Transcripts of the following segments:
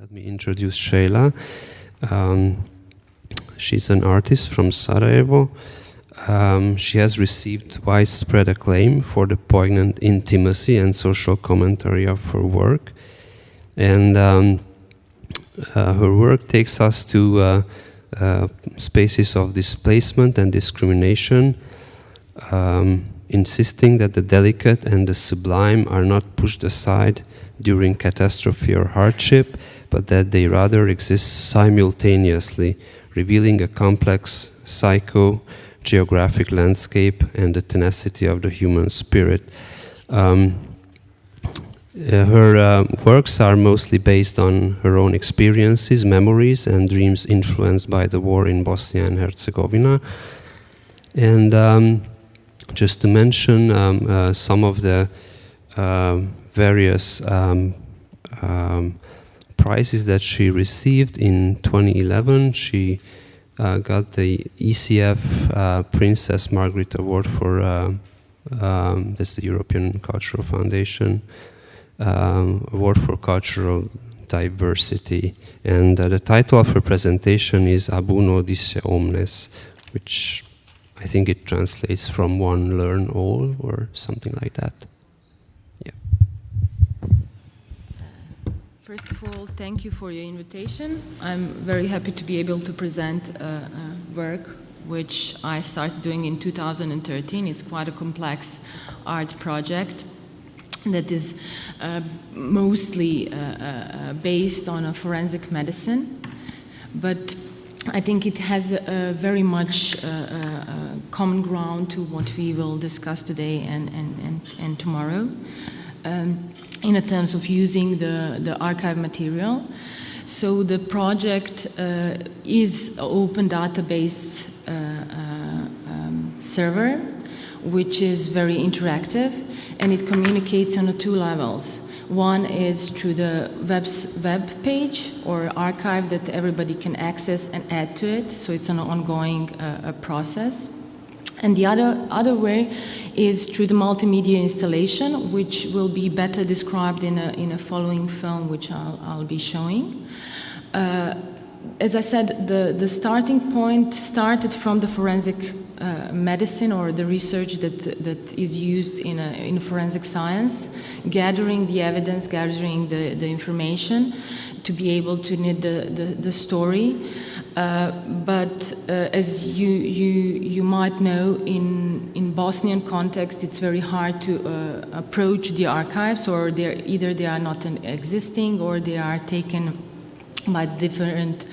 Let me introduce Šejla. She's an artist from Sarajevo. She has received widespread acclaim for the poignant intimacy and social commentary of her work. And her work takes us to spaces of displacement and discrimination, insisting that the delicate and the sublime are not pushed aside during catastrophe or hardship, but that they rather exist simultaneously, revealing a complex psycho-geographic landscape and the tenacity of the human spirit. Her works are mostly based on her own experiences, memories, and dreams influenced by the war in Bosnia and Herzegovina. And just to mention some of the various prizes that she received in 2011, she got the ECF Princess Margaret Award for, that's the European Cultural Foundation, Award for Cultural Diversity. And the title of her presentation is Abuno disce omnes, which I think it translates from one learn all or something like that. Yeah. First of all, thank you for your invitation. I'm very happy to be able to present a work which I started doing in 2013. It's quite a complex art project that is mostly based on a forensic medicine, but I think it has very much common ground to what we will discuss today and tomorrow. In terms of using the archive material. So the project is an open database server, which is very interactive, and it communicates on two levels. One is through the web page or archive that everybody can access and add to it, so it's an ongoing process. And the other way is through the multimedia installation, which will be better described in a following film, which I'll be showing. As I said, the starting point started from the forensic medicine or the research that is used in forensic science, gathering the evidence, gathering the information to be able to knit the story. But as you might know, in Bosnian context, it's very hard to approach the archives, or either they are not existing or they are taken by different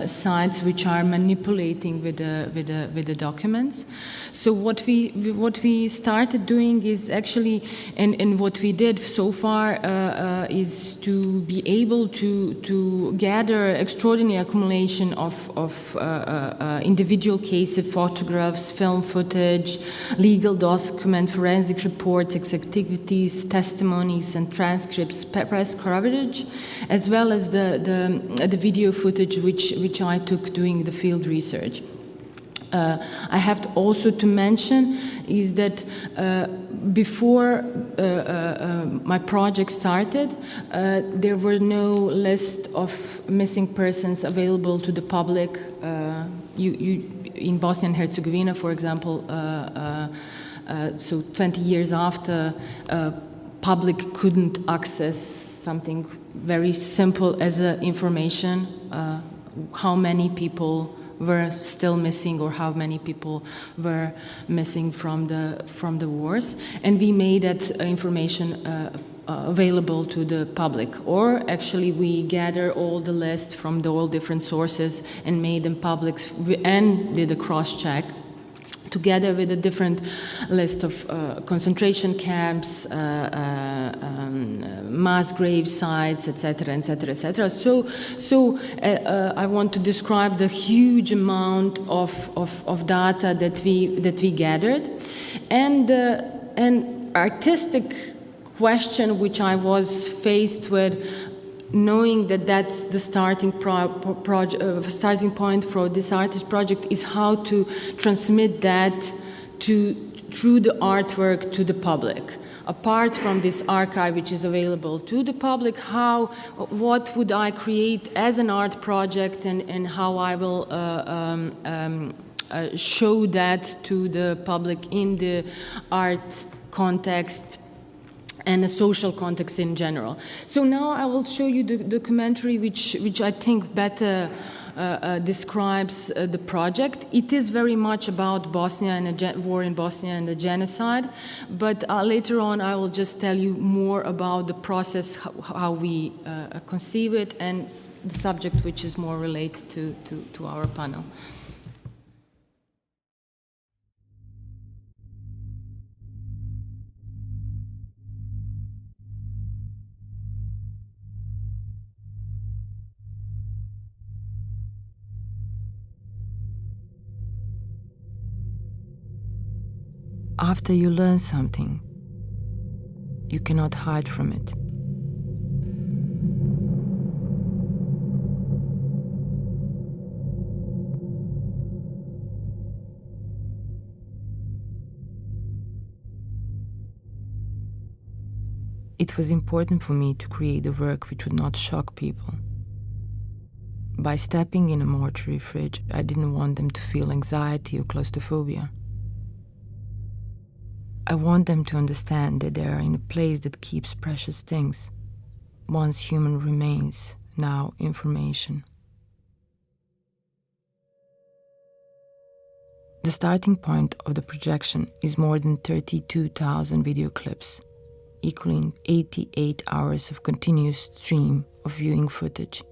sites which are manipulating with the documents. So what we started doing is actually, and what we did so far is to be able to gather extraordinary accumulation of individual cases, photographs, film footage, legal documents, forensic reports, activities, testimonies, and transcripts, press coverage, as well as the video footage which I took doing the field research. I have to also to mention is that before my project started, there were no list of missing persons available to the public. In Bosnia and Herzegovina, for example, so 20 years after, public couldn't access something very simple as information, how many people were still missing or how many people were missing from the wars, and we made that information available to the public. Or actually we gather all the list from all different sources and made them public and did a cross-check together with a different list of concentration camps, mass grave sites, etc., etc., etc. So I want to describe the huge amount of data that we gathered, and an artistic question which I was faced with, knowing that that's the starting point for this artist project, is how to transmit that to through the artwork to the public. Apart from this archive which is available to the public, what would I create as an art project, and how I will show that to the public in the art context and a social context in general. So now I will show you the documentary which I think better describes the project. It is very much about Bosnia and the war in Bosnia and the genocide, but later on I will just tell you more about the process, how we conceive it, and the subject which is more related to our panel. After you learn something, you cannot hide from it. It was important for me to create a work which would not shock people. By stepping in a mortuary fridge, I didn't want them to feel anxiety or claustrophobia. I want them to understand that they are in a place that keeps precious things, once human remains, now information. The starting point of the projection is more than 32,000 video clips, equaling 88 hours of continuous stream of viewing footage.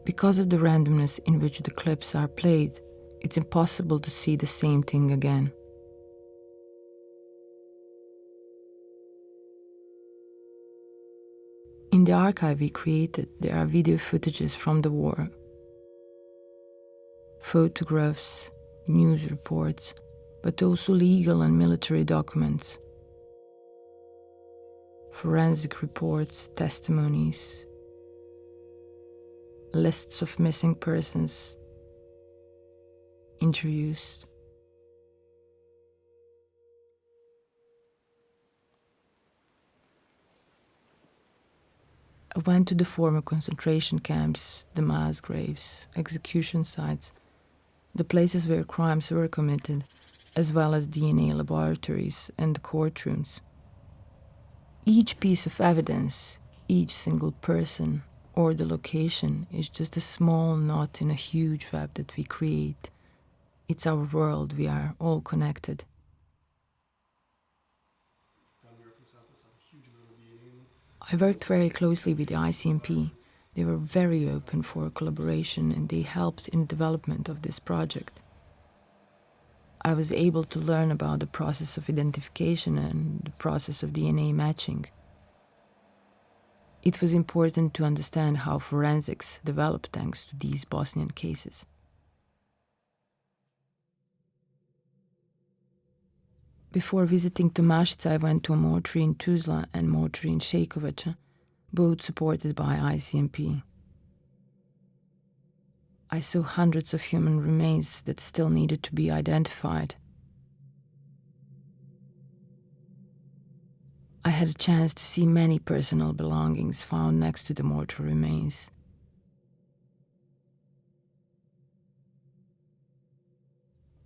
Because of the randomness in which the clips are played, it's impossible to see the same thing again. In the archive we created, there are video footages from the war, photographs, news reports, but also legal and military documents, forensic reports, testimonies, lists of missing persons, interviews. I went to the former concentration camps, the mass graves, execution sites, the places where crimes were committed, as well as DNA laboratories and the courtrooms. Each piece of evidence, each single person, or the location is just a small knot in a huge web that we create. It's our world, we are all connected. I worked very closely with the ICMP. They were very open for collaboration and they helped in the development of this project. I was able to learn about the process of identification and the process of DNA matching. It was important to understand how forensics developed thanks to these Bosnian cases. Before visiting Tomašica, I went to a mortuary in Tuzla and mortuary in Šejkovača, both supported by ICMP. I saw hundreds of human remains that still needed to be identified. I had a chance to see many personal belongings found next to the mortuary remains.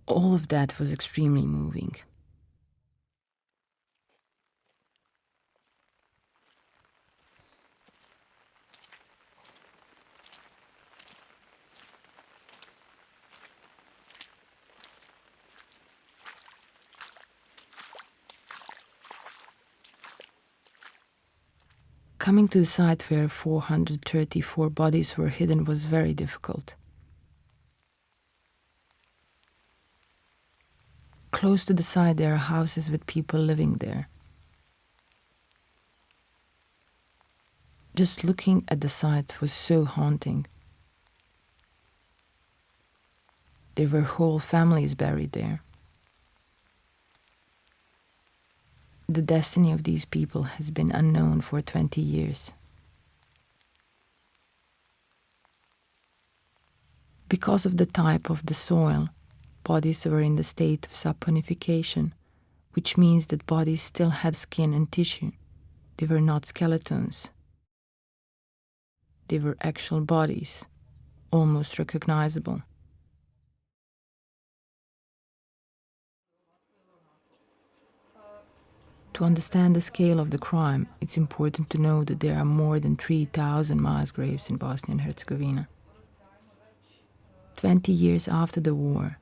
All of that was extremely moving. Coming to the site where 434 bodies were hidden was very difficult. Close to the site there are houses with people living there. Just looking at the site was so haunting. There were whole families buried there. The destiny of these people has been unknown for 20 years. Because of the type of the soil, bodies were in the state of saponification, which means that bodies still had skin and tissue. They were not skeletons. They were actual bodies, almost recognizable. To understand the scale of the crime, it's important to know that there are more than 3,000 mass graves in Bosnia and Herzegovina. 20 years after the war,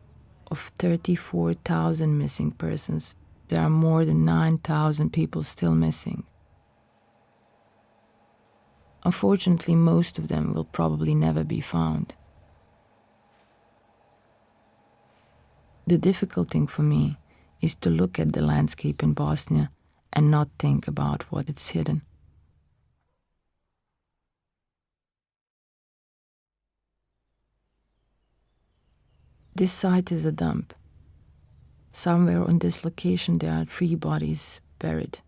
of 34,000 missing persons, there are more than 9,000 people still missing. Unfortunately, most of them will probably never be found. The difficult thing for me is to look at the landscape in Bosnia and not think about what it's hidden. This site is a dump. Somewhere on this location there are 3 bodies buried.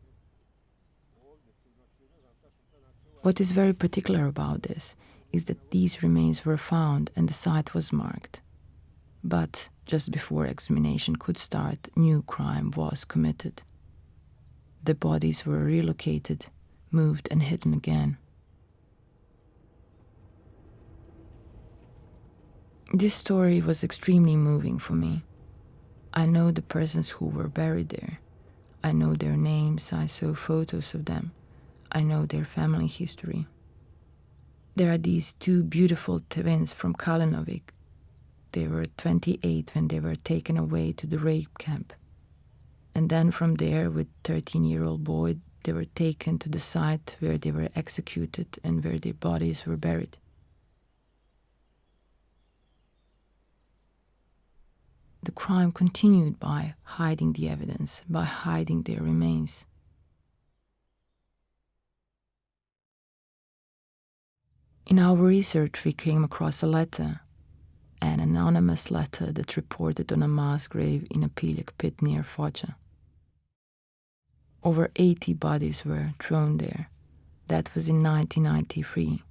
What is very particular about this is that these remains were found and the site was marked. But just before exhumation could start, new crime was committed. The bodies were relocated, moved and hidden again. This story was extremely moving for me. I know the persons who were buried there. I know their names, I saw photos of them. I know their family history. There are these 2 beautiful twins from Kalinovic. They were 28 when they were taken away to the rape camp. And then from there, with 13-year-old boy, they were taken to the site where they were executed and where their bodies were buried. The crime continued by hiding the evidence, by hiding their remains. In our research, we came across a letter, an anonymous letter that reported on a mass grave in a Piljak pit near Foča. Over 80 bodies were thrown there. That was in 1993.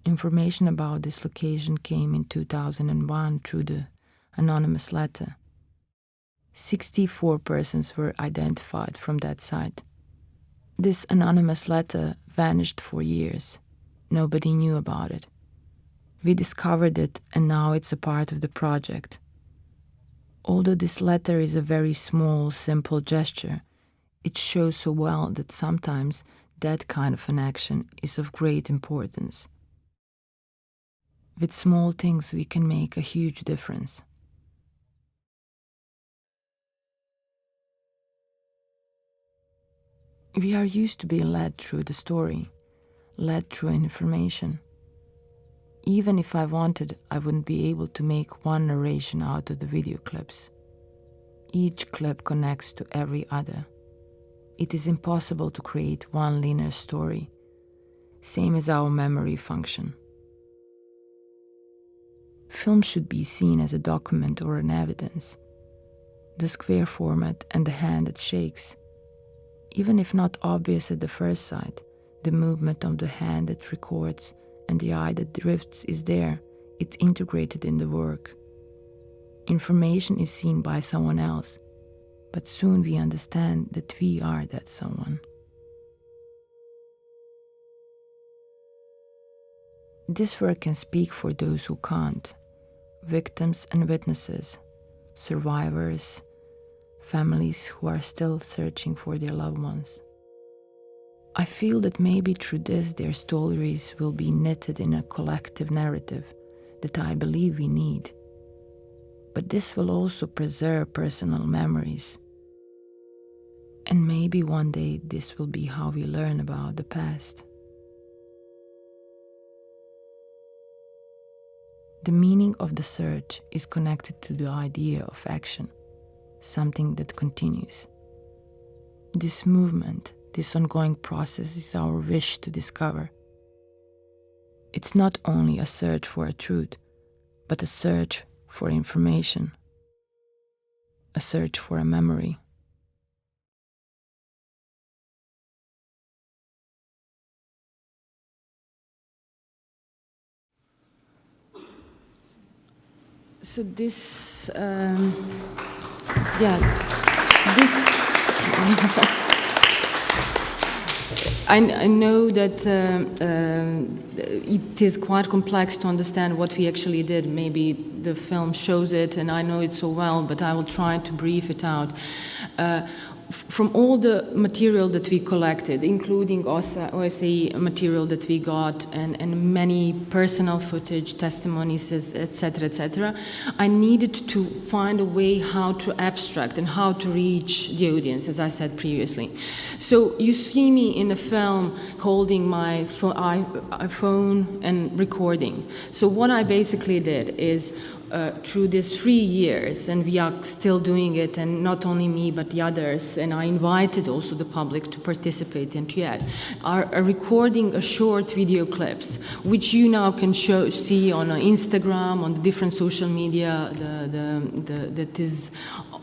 Information about this location came in 2001 through the anonymous letter. 64 persons were identified from that site. This anonymous letter vanished for years. Nobody knew about it. We discovered it, and now it's a part of the project. Although this letter is a very small, simple gesture, it shows so well that sometimes that kind of an action is of great importance. With small things, we can make a huge difference. We are used to being led through the story, led through information. Even if I wanted, I wouldn't be able to make one narration out of the video clips. Each clip connects to every other. It is impossible to create one linear story, same as our memory function. Film should be seen as a document or an evidence. The square format and the hand that shakes. Even if not obvious at the first sight, the movement of the hand that records and the eye that drifts is there. It's integrated in the work. Information is seen by someone else, but soon we understand that we are that someone. This work can speak for those who can't, victims and witnesses, survivors, families who are still searching for their loved ones. I feel that maybe through this their stories will be knitted in a collective narrative that I believe we need. But this will also preserve personal memories. And maybe one day this will be how we learn about the past. The meaning of the search is connected to the idea of action, something that continues. This movement, this ongoing process is our wish to discover. It's not only a search for a truth, but a search for information, a search for a memory. So this, yeah. I know that it is quite complex to understand what we actually did. Maybe the film shows it, and I know it so well, but I will try to brief it out. From all the material that we collected, including OSA material that we got, and many personal footage, testimonies, etc., I needed to find a way how to abstract and how to reach the audience, as I said previously. So you see me in the film holding my iPhone and recording. So what I basically did is, through these 3 years, and we are still doing it, and not only me but the others, and I invited also the public to participate and to add, are recording a short video clips, which you now can see on Instagram, on the different social media that is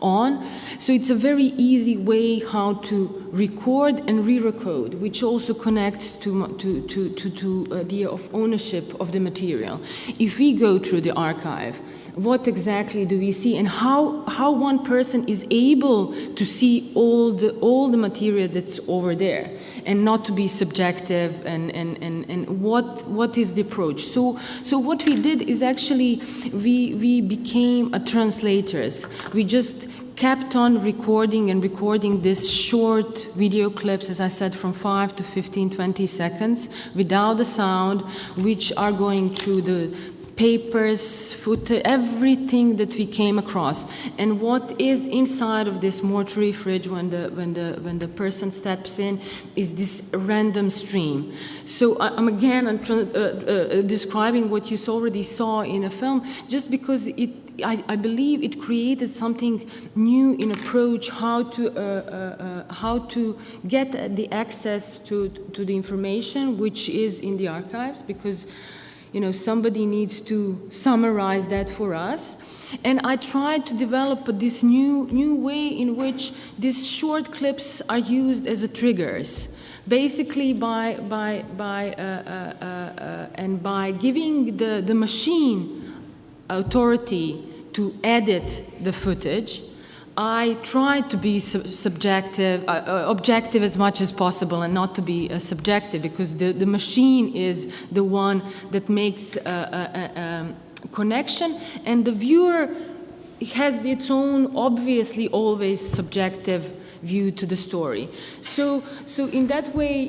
on. So it's a very easy way how to record and re-record, which also connects to idea of ownership of the material. If we go through the archive, what exactly do we see, and how one person is able to see all the material that's over there, and not to be subjective, and what is the approach. So what we did is actually we became translators. We just kept on recording these short video clips, as I said, from 5 to 15, 20 seconds, without the sound, which are going through the papers, footage, everything that we came across. And what is inside of this mortuary fridge when the person steps in is this random stream. So I'm describing what you already saw in a film, just because I believe it created something new in approach how to get the access to the information which is in the archives, because somebody needs to summarize that for us. And I tried to develop this new way in which these short clips are used as triggers, basically by giving the machine authority to edit the footage. I try to be objective as much as possible, and not to be subjective, because the machine is the one that makes a connection, and the viewer has its own, obviously, always subjective view to the story. So in that way,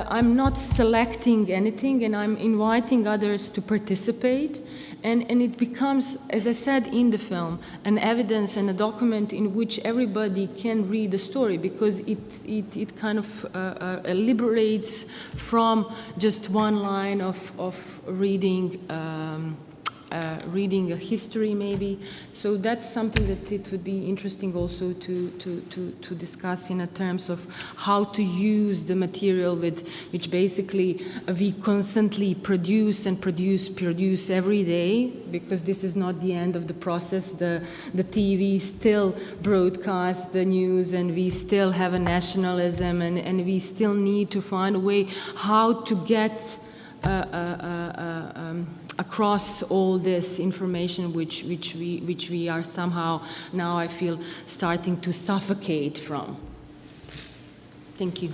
I'm not selecting anything, and I'm inviting others to participate. And it becomes, as I said in the film, an evidence and a document in which everybody can read the story, because it kind of liberates from just one line of reading reading a history maybe. So that's something that it would be interesting also to discuss in terms of how to use the material which basically we constantly produce every day, because this is not the end of the process. The TV still broadcasts the news, and we still have a nationalism, and we still need to find a way how to get across all this information which we are somehow now, I feel, starting to suffocate from. Thank you.